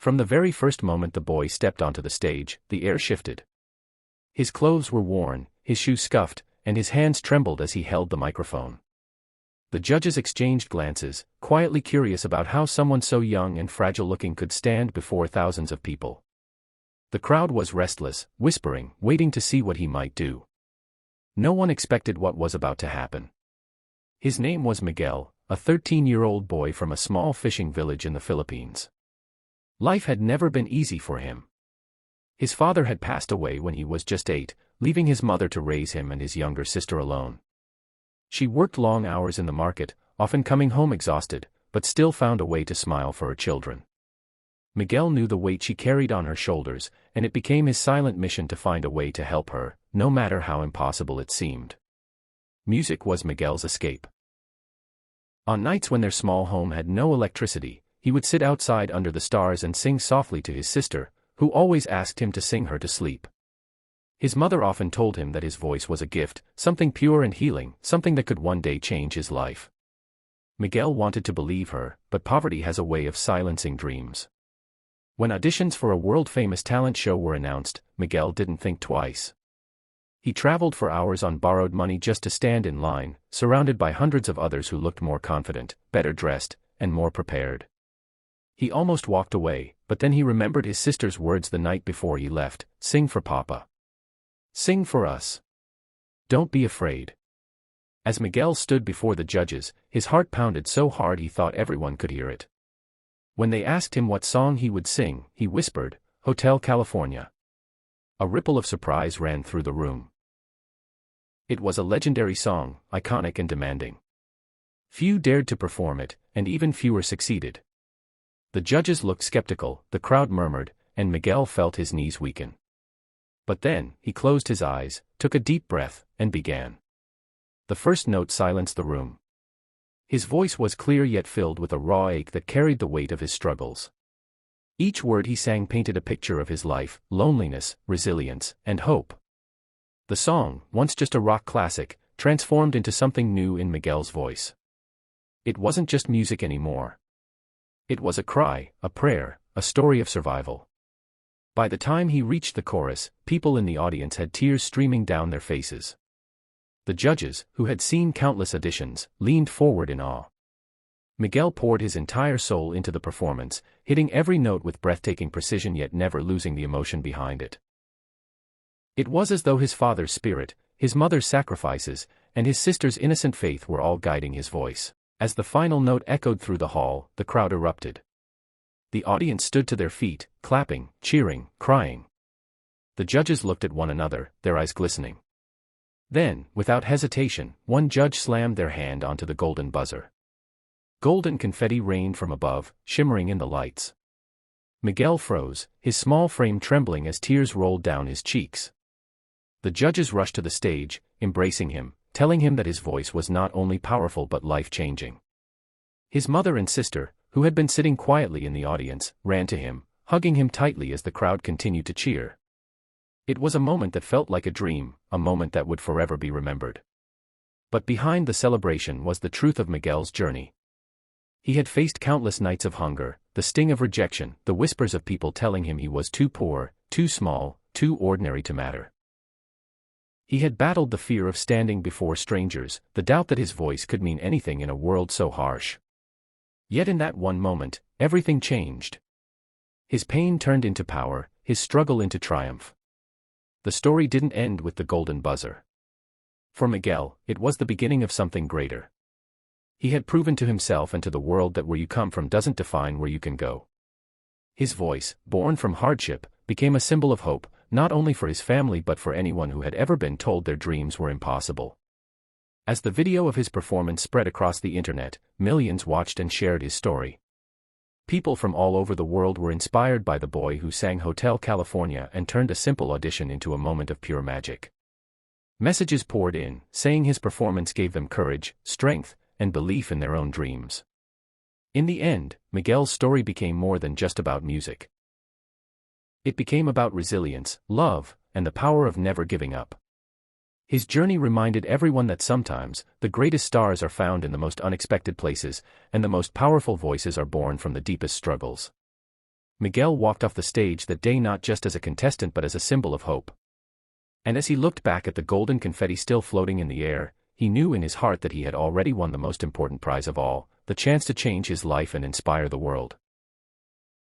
From the very first moment the boy stepped onto the stage, the air shifted. His clothes were worn, his shoes scuffed, and his hands trembled as he held the microphone. The judges exchanged glances, quietly curious about how someone so young and fragile-looking could stand before thousands of people. The crowd was restless, whispering, waiting to see what he might do. No one expected what was about to happen. His name was Miguel, a 13-year-old boy from a small fishing village in the Philippines. Life had never been easy for him. His father had passed away when he was just 8, leaving his mother to raise him and his younger sister alone. She worked long hours in the market, often coming home exhausted, but still found a way to smile for her children. Miguel knew the weight she carried on her shoulders, and it became his silent mission to find a way to help her, no matter how impossible it seemed. Music was Miguel's escape. On nights when their small home had no electricity, he would sit outside under the stars and sing softly to his sister, who always asked him to sing her to sleep. His mother often told him that his voice was a gift, something pure and healing, something that could one day change his life. Miguel wanted to believe her, but poverty has a way of silencing dreams. When auditions for a world-famous talent show were announced, Miguel didn't think twice. He traveled for hours on borrowed money just to stand in line, surrounded by hundreds of others who looked more confident, better dressed, and more prepared. He almost walked away, but then he remembered his sister's words the night before he left, "Sing for Papa. Sing for us. Don't be afraid." As Miguel stood before the judges, his heart pounded so hard he thought everyone could hear it. When they asked him what song he would sing, he whispered, "Hotel California." A ripple of surprise ran through the room. It was a legendary song, iconic and demanding. Few dared to perform it, and even fewer succeeded. The judges looked skeptical, the crowd murmured, and Miguel felt his knees weaken. But then, he closed his eyes, took a deep breath, and began. The first note silenced the room. His voice was clear yet filled with a raw ache that carried the weight of his struggles. Each word he sang painted a picture of his life, loneliness, resilience, and hope. The song, once just a rock classic, transformed into something new in Miguel's voice. It wasn't just music anymore. It was a cry, a prayer, a story of survival. By the time he reached the chorus, people in the audience had tears streaming down their faces. The judges, who had seen countless auditions, leaned forward in awe. Miguel poured his entire soul into the performance, hitting every note with breathtaking precision yet never losing the emotion behind it. It was as though his father's spirit, his mother's sacrifices, and his sister's innocent faith were all guiding his voice. As the final note echoed through the hall, the crowd erupted. The audience stood to their feet, clapping, cheering, crying. The judges looked at one another, their eyes glistening. Then, without hesitation, one judge slammed their hand onto the golden buzzer. Golden confetti rained from above, shimmering in the lights. Miguel froze, his small frame trembling as tears rolled down his cheeks. The judges rushed to the stage, embracing him, telling him that his voice was not only powerful but life-changing. His mother and sister, who had been sitting quietly in the audience, ran to him, hugging him tightly as the crowd continued to cheer. It was a moment that felt like a dream, a moment that would forever be remembered. But behind the celebration was the truth of Miguel's journey. He had faced countless nights of hunger, the sting of rejection, the whispers of people telling him he was too poor, too small, too ordinary to matter. He had battled the fear of standing before strangers, the doubt that his voice could mean anything in a world so harsh. Yet in that one moment, everything changed. His pain turned into power, his struggle into triumph. The story didn't end with the golden buzzer. For Miguel, it was the beginning of something greater. He had proven to himself and to the world that where you come from doesn't define where you can go. His voice, born from hardship, became a symbol of hope, not only for his family but for anyone who had ever been told their dreams were impossible. As the video of his performance spread across the internet, millions watched and shared his story. People from all over the world were inspired by the boy who sang Hotel California and turned a simple audition into a moment of pure magic. Messages poured in, saying his performance gave them courage, strength, and belief in their own dreams. In the end, Miguel's story became more than just about music. It became about resilience, love, and the power of never giving up. His journey reminded everyone that sometimes, the greatest stars are found in the most unexpected places, and the most powerful voices are born from the deepest struggles. Miguel walked off the stage that day not just as a contestant but as a symbol of hope. And as he looked back at the golden confetti still floating in the air, he knew in his heart that he had already won the most important prize of all, the chance to change his life and inspire the world.